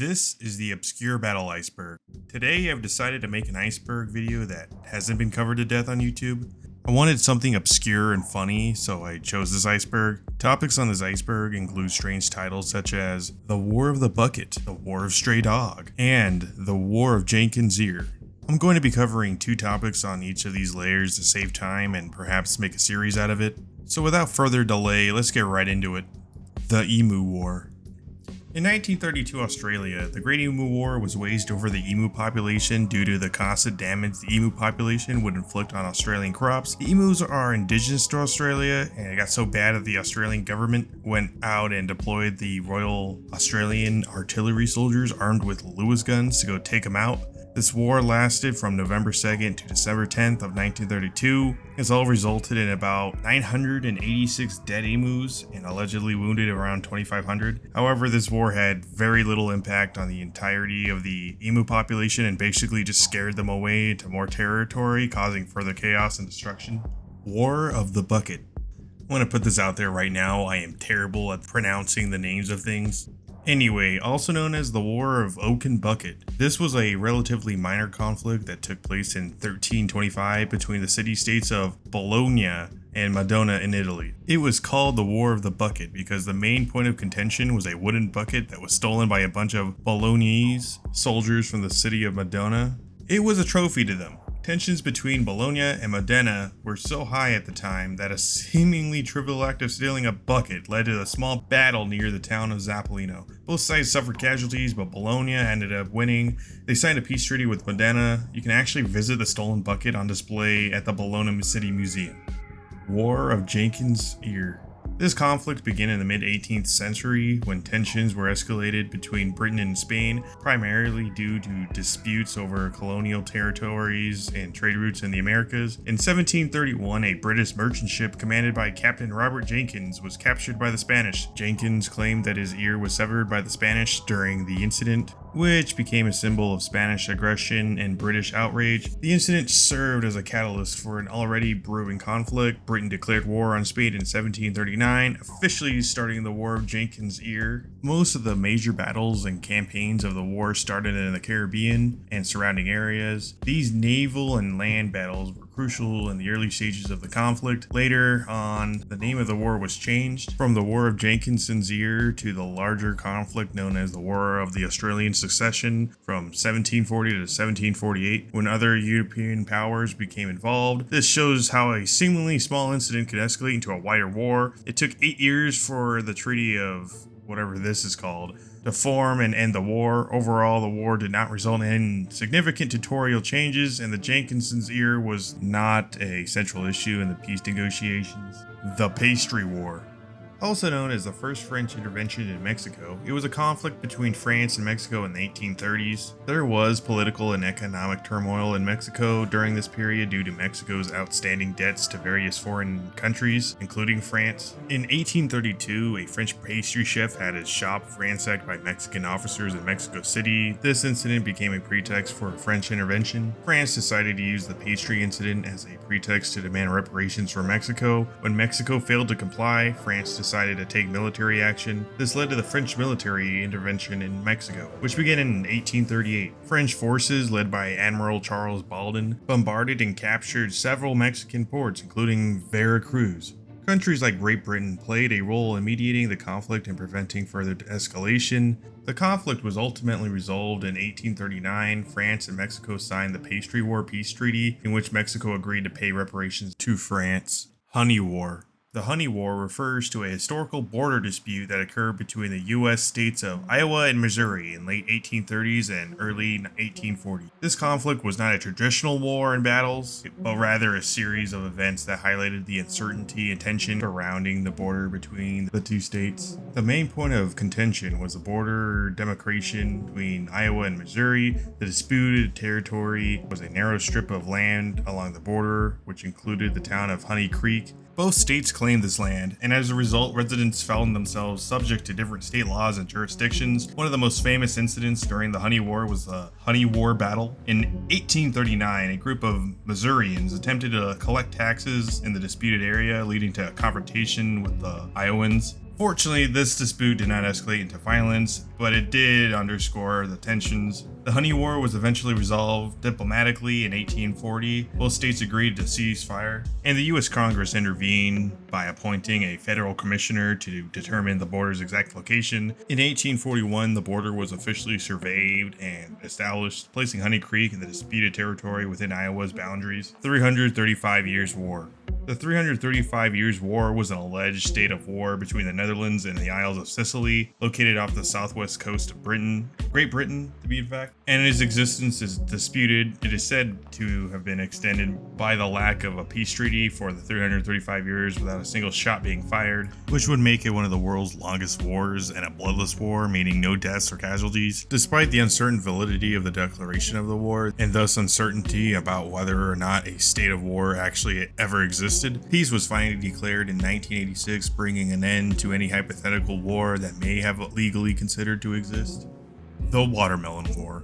This is the Obscure Battle Iceberg. Today I've decided to make an iceberg video that hasn't been covered to death on YouTube. I wanted something obscure and funny, so I chose this iceberg. Topics on this iceberg include strange titles such as The War of the Bucket, The War of Stray Dog, and The War of Jenkins' Ear. I'm going to be covering 2 topics on each of these layers to save time and perhaps make a series out of it. So without further delay, let's get right into it. The Emu War. In 1932 Australia, the Great Emu War was waged over the emu population due to the constant damage the emu population would inflict on Australian crops. The emus are indigenous to Australia, and it got so bad that the Australian government went out and deployed the Royal Australian Artillery soldiers armed with Lewis guns to go take them out. This war lasted from November 2nd to December 10th of 1932. It's all resulted in about 986 dead emus and allegedly wounded around 2,500. However, this war had very little impact on the entirety of the emu population and basically just scared them away into more territory, causing further chaos and destruction. War of the Bucket. I want to put this out there right now, I am terrible at pronouncing the names of things. Anyway, also known as the War of Oaken Bucket, this was a relatively minor conflict that took place in 1325 between the city-states of Bologna and Modena in Italy. It was called the War of the Bucket because the main point of contention was a wooden bucket that was stolen by a bunch of Bolognese soldiers from the city of Modena. It was a trophy to them. Tensions between Bologna and Modena were so high at the time that a seemingly trivial act of stealing a bucket led to a small battle near the town of Zappolino. Both sides suffered casualties, but Bologna ended up winning. They signed a peace treaty with Modena. You can actually visit the stolen bucket on display at the Bologna City Museum. War of Jenkins' Ear. This conflict began in the mid-18th century when tensions were escalated between Britain and Spain, primarily due to disputes over colonial territories and trade routes in the Americas. In 1731, a British merchant ship commanded by Captain Robert Jenkins was captured by the Spanish. Jenkins claimed that his ear was severed by the Spanish during the incident, which became a symbol of Spanish aggression and British outrage. The incident served as a catalyst for an already brewing conflict. Britain declared war on Spain in 1739, officially starting the War of Jenkins' Ear. Most of the major battles and campaigns of the war started in the Caribbean and surrounding areas. These naval and land battles were crucial in the early stages of the conflict. Later on, the name of the war was changed from the War of Jenkins' Ear to the larger conflict known as the War of the Australian Succession from 1740 to 1748, when other European powers became involved. This shows how a seemingly small incident could escalate into a wider war. It took 8 years for the Treaty of whatever this is called to form and end the war. Overall, the war did not result in significant territorial changes, and the Jenkins' Ear was not a central issue in the peace negotiations. The Pastry War. Also known as the First French Intervention in Mexico, it was a conflict between France and Mexico in the 1830s. There was political and economic turmoil in Mexico during this period due to Mexico's outstanding debts to various foreign countries, including France. In 1832, a French pastry chef had his shop ransacked by Mexican officers in Mexico City. This incident became a pretext for a French intervention. France decided to use the pastry incident as a pretext to demand reparations from Mexico. When Mexico failed to comply, France decided to take military action. This led to the French military intervention in Mexico, which began in 1838. French forces, led by Admiral Charles Baldwin, bombarded and captured several Mexican ports, including Veracruz. Countries like Great Britain played a role in mediating the conflict and preventing further escalation. The conflict was ultimately resolved in 1839. France and Mexico signed the Pastry War Peace Treaty, in which Mexico agreed to pay reparations to France. Honey War. The Honey War refers to a historical border dispute that occurred between the U.S. states of Iowa and Missouri in late 1830s and early 1840s. This conflict was not a traditional war in battles, but rather a series of events that highlighted the uncertainty and tension surrounding the border between the 2 states. The main point of contention was the border demarcation between Iowa and Missouri. The disputed territory was a narrow strip of land along the border, which included the town of Honey Creek. Both states claimed this land, and as a result, residents found themselves subject to different state laws and jurisdictions. One of the most famous incidents during the Honey War was the Honey War Battle. In 1839, a group of Missourians attempted to collect taxes in the disputed area, leading to a confrontation with the Iowans. Fortunately, this dispute did not escalate into violence, but it did underscore the tensions. The Honey War was eventually resolved diplomatically in 1840. Both states agreed to cease fire, and the U.S. Congress intervened by appointing a federal commissioner to determine the border's exact location. In 1841, the border was officially surveyed and established, placing Honey Creek in the disputed territory within Iowa's boundaries. 335 Years War. The 335 Years War was an alleged state of war between the Netherlands and the Isles of Sicily, located off the southwest coast of Great Britain to be exact, and its existence is disputed. It is said to have been extended by the lack of a peace treaty for the 335 years without a single shot being fired, which would make it one of the world's longest wars and a bloodless war, meaning no deaths or casualties. Despite the uncertain validity of the declaration of the war, and thus uncertainty about whether or not a state of war actually ever existed, peace was finally declared in 1986, bringing an end to any hypothetical war that may have legally considered to exist. The Watermelon War.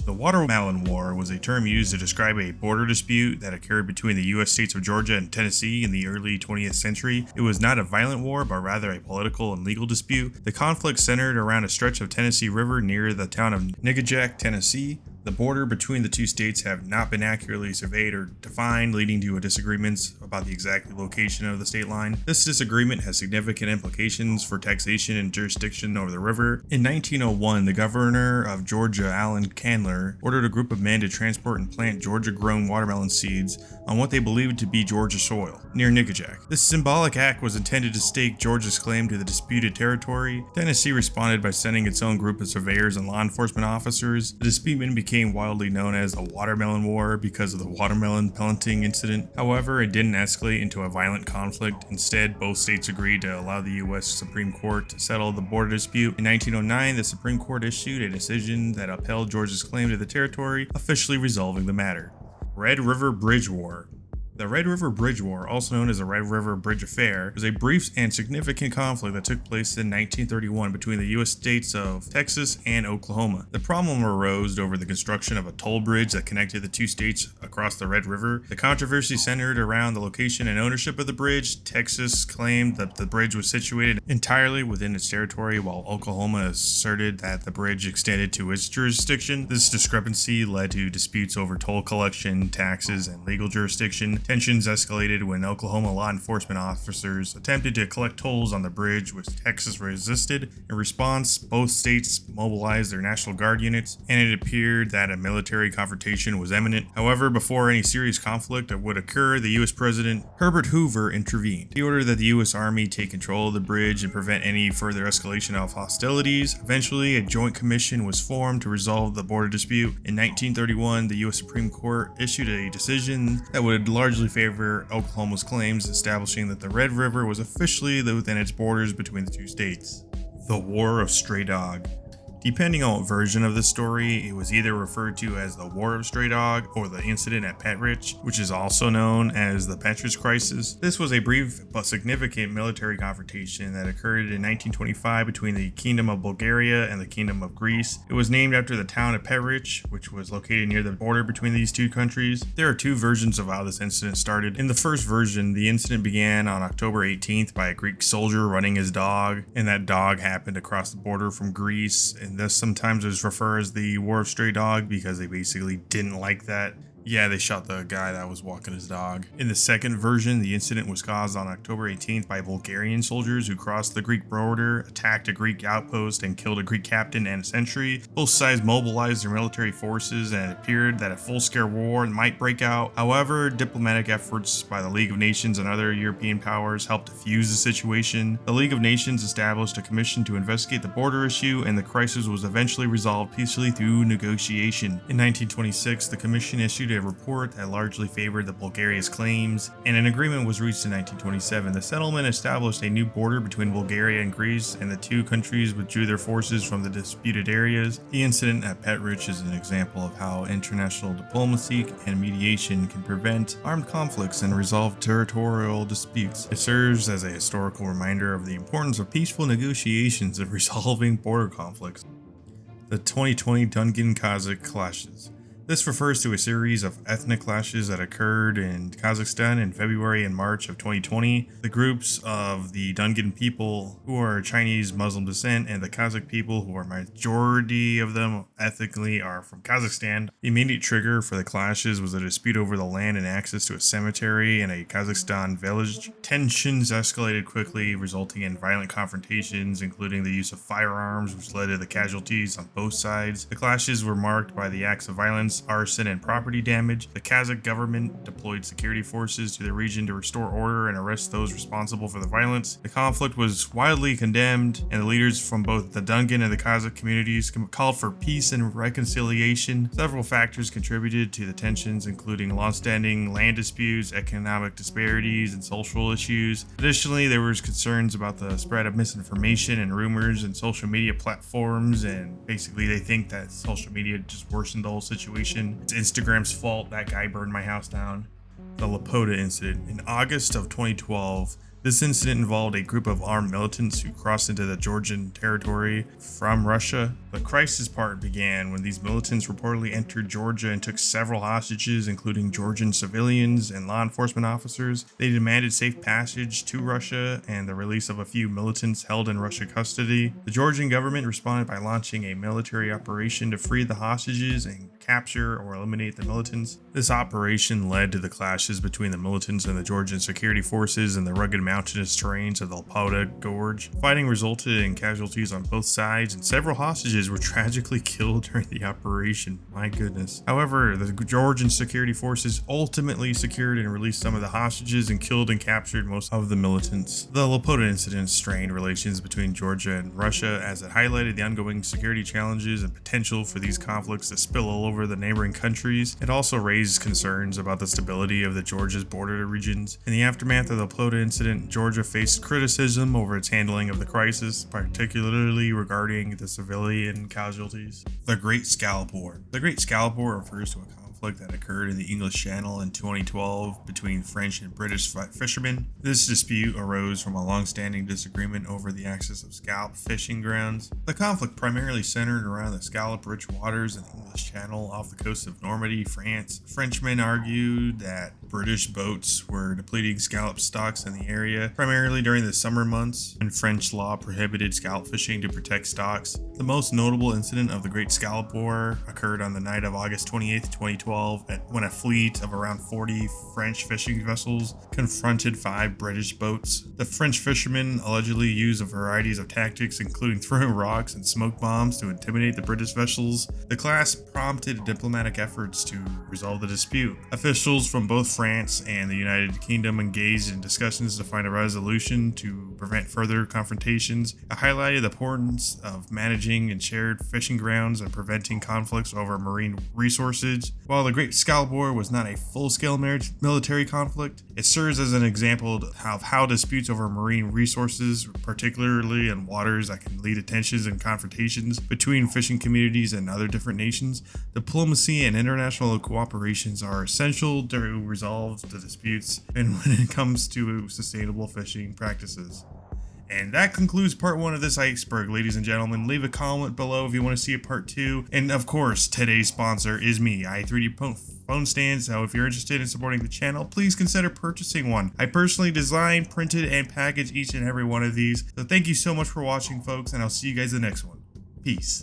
The Watermelon War was a term used to describe a border dispute that occurred between the U.S. states of Georgia and Tennessee in the early 20th century. It was not a violent war, but rather a political and legal dispute. The conflict centered around a stretch of Tennessee River near the town of Nickajack, Tennessee. The border between the two states have not been accurately surveyed or defined, leading to disagreements about the exact location of the state line. This disagreement has significant implications for taxation and jurisdiction over the river. In 1901, the governor of Georgia, Allen Candler, ordered a group of men to transport and plant Georgia-grown watermelon seeds on what they believed to be Georgia soil, near Nickajack. This symbolic act was intended to stake Georgia's claim to the disputed territory. Tennessee responded by sending its own group of surveyors and law enforcement officers. The dispute became widely known as the Watermelon War because of the watermelon pelleting incident. However, it didn't escalate into a violent conflict. Instead, both states agreed to allow the U.S. Supreme Court to settle the border dispute. In 1909, the Supreme Court issued a decision that upheld Georgia's claim to the territory, officially resolving the matter. Red River Bridge War. The Red River Bridge War, also known as the Red River Bridge Affair, was a brief and significant conflict that took place in 1931 between the U.S. states of Texas and Oklahoma. The problem arose over the construction of a toll bridge that connected the two states across the Red River. The controversy centered around the location and ownership of the bridge. Texas claimed that the bridge was situated entirely within its territory, while Oklahoma asserted that the bridge extended to its jurisdiction. This discrepancy led to disputes over toll collection, taxes, and legal jurisdiction. Tensions escalated when Oklahoma law enforcement officers attempted to collect tolls on the bridge, which Texas resisted. In response, both states mobilized their National Guard units, and it appeared that a military confrontation was imminent. However, before any serious conflict would occur, the U.S. President Herbert Hoover intervened. He ordered that the U.S. Army take control of the bridge and prevent any further escalation of hostilities. Eventually, a joint commission was formed to resolve the border dispute. In 1931, the U.S. Supreme Court issued a decision that would largely favor Oklahoma's claims, establishing that the Red River was officially within its borders between the two states. The War of Stray Dog. Depending on what version of the story, it was either referred to as the War of Stray Dog or the incident at Petrich, which is also known as the Petrich Crisis. This was a brief but significant military confrontation that occurred in 1925 between the Kingdom of Bulgaria and the Kingdom of Greece. It was named after the town of Petrich, which was located near the border between these two countries. There are two versions of how this incident started. In the first version, the incident began on October 18th by a Greek soldier running his dog, and that dog happened to cross the border from Greece, and this sometimes is referred as the War of Stray Dog because they basically didn't like that. Yeah, they shot the guy that was walking his dog. In the second version, the incident was caused on October 18th by Bulgarian soldiers who crossed the Greek border, attacked a Greek outpost, and killed a Greek captain and a sentry. Both sides mobilized their military forces, and it appeared that a full-scale war might break out. However, diplomatic efforts by the League of Nations and other European powers helped defuse the situation. The League of Nations established a commission to investigate the border issue, and the crisis was eventually resolved peacefully through negotiation. In 1926, the commission issued a report that largely favored the Bulgaria's claims, and an agreement was reached in 1927. The settlement established a new border between Bulgaria and Greece, and the two countries withdrew their forces from the disputed areas. The incident at Petrich is an example of how international diplomacy and mediation can prevent armed conflicts and resolve territorial disputes. It serves as a historical reminder of the importance of peaceful negotiations in resolving border conflicts. The 2020 Dungan-Kazakh clashes. This refers to a series of ethnic clashes that occurred in Kazakhstan in February and March of 2020. The groups of the Dungan people, who are Chinese Muslim descent, and the Kazakh people, who are majority of them ethnically are from Kazakhstan. The immediate trigger for the clashes was a dispute over the land and access to a cemetery in a Kazakhstan village. Tensions escalated quickly, resulting in violent confrontations, including the use of firearms, which led to the casualties on both sides. The clashes were marked by the acts of violence, arson, and property damage. The Kazakh government deployed security forces to the region to restore order and arrest those responsible for the violence. The conflict was widely condemned, and the leaders from both the Dungan and the Kazakh communities called for peace and reconciliation. Several factors contributed to the tensions, including long-standing land disputes, economic disparities, and social issues. Additionally, there was concerns about the spread of misinformation and rumors in social media platforms, and basically they think that social media just worsened the whole situation. It's Instagram's fault that guy burned my house down. The Lapota incident. In August of 2012, this incident involved a group of armed militants who crossed into the Georgian territory from Russia. The crisis part began when these militants reportedly entered Georgia and took several hostages, including Georgian civilians and law enforcement officers. They demanded safe passage to Russia and the release of a few militants held in Russian custody. The Georgian government responded by launching a military operation to free the hostages and capture or eliminate the militants. This operation led to the clashes between the militants and the Georgian security forces in the rugged mountainous terrains of the Lapota Gorge. Fighting resulted in casualties on both sides, and several hostages were tragically killed during the operation. My goodness. However, the Georgian security forces ultimately secured and released some of the hostages and killed and captured most of the militants. The Lapota incident strained relations between Georgia and Russia, as it highlighted the ongoing security challenges and potential for these conflicts to spill all over the neighboring countries. It also raised concerns about the stability of the Georgia's border regions. In the aftermath of the Lapota incident, Georgia faced criticism over its handling of the crisis, particularly regarding the civilian casualties. The Great Scallop War. The Great Scallop War refers to a conflict that occurred in the English Channel in 2012 between French and British fishermen. This dispute arose from a long-standing disagreement over the access of scallop fishing grounds. The conflict primarily centered around the scallop-rich waters in the English Channel off the coast of Normandy, France. Frenchmen argued that British boats were depleting scallop stocks in the area, primarily during the summer months, when French law prohibited scallop fishing to protect stocks. The most notable incident of the Great Scallop War occurred on the night of August 28, 2012, when a fleet of around 40 French fishing vessels confronted 5 British boats. The French fishermen allegedly used a variety of tactics, including throwing rocks and smoke bombs, to intimidate the British vessels. The clash prompted diplomatic efforts to resolve the dispute. Officials from both France and the United Kingdom engaged in discussions to find a resolution to prevent further confrontations. It highlighted the importance of managing and shared fishing grounds and preventing conflicts over marine resources. While the Great Scallop War was not a full-scale military conflict, it serves as an example of how disputes over marine resources, particularly in waters that can lead to tensions and confrontations between fishing communities and other different nations, diplomacy and international cooperations are essential to resolve the disputes and when it comes to sustainable fishing practices. And that concludes part 1 of this iceberg, ladies and gentlemen. Leave a comment below if you want to see a part 2. And of course, today's sponsor is me, i3D phone stands. So if you're interested in supporting the channel, please consider purchasing one. I personally design, printed, and package each and every one of these. So thank you so much for watching, folks, and I'll see you guys in the next one. Peace.